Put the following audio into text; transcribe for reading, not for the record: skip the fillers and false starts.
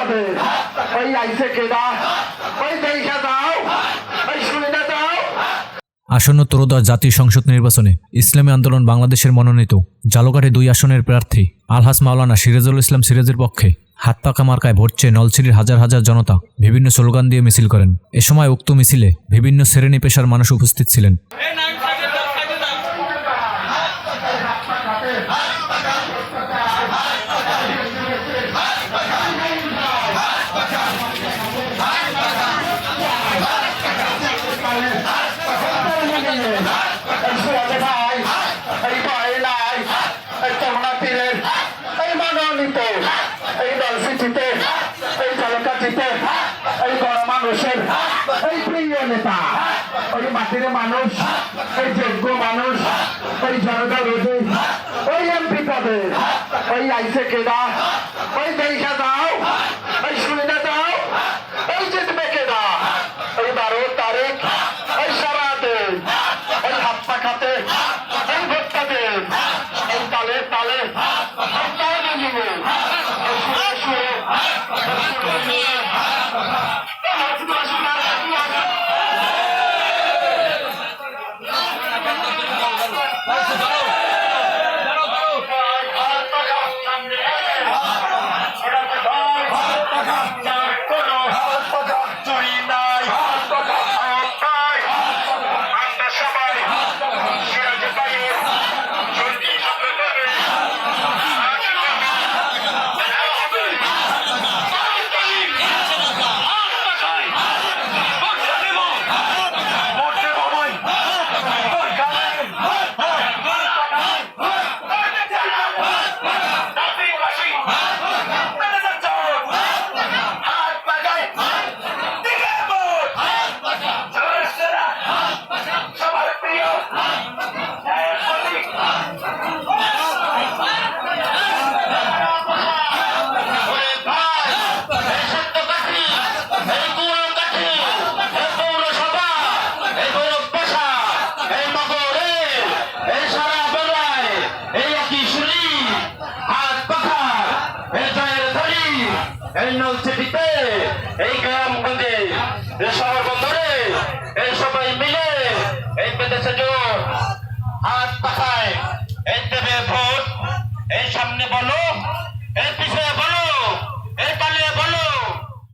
তাদের ওই আইসে কেডা ওই দেখা দাও ওই শুনে দাও। আসন্ন ত্রয়োদশ জাতীয় সংসদ নির্বাচনে ইসলামী আন্দোলন বাংলাদেশের মনোনীত ঝালকাঠি 2 আসনের প্রার্থী আলহাজ মাওলানা সিরাজুল ইসলাম সিরাজের পক্ষে হাতপাকা মার্কায় ভোট চেয়ে নলছিটির হাজার হাজার জনতা বিভিন্ন স্লোগান দিয়ে মিছিল করেন। এ সময় উক্ত মিছিলে বিভিন্ন শ্রেণী পেশার মানুষ উপস্থিত ছিলেন। এই দলসিটিতে এই ঝালকাঠিতে এই গণমানুষের এই প্রিয় নেতা ওই মাটির মানুষ এই যোগ্য মানুষ ওই জনতা রোধী ওই এমপি পদে ওই আইসে কেডা ওই দেখা দাও ওই শুনে দাও ওই জিতবে কেডা ওই 12 তারিখ ওই সারাতে ওই হাত পাখাতে ওই ভোটটা দেন ওই তালে তালে এই নলছিটিতে এই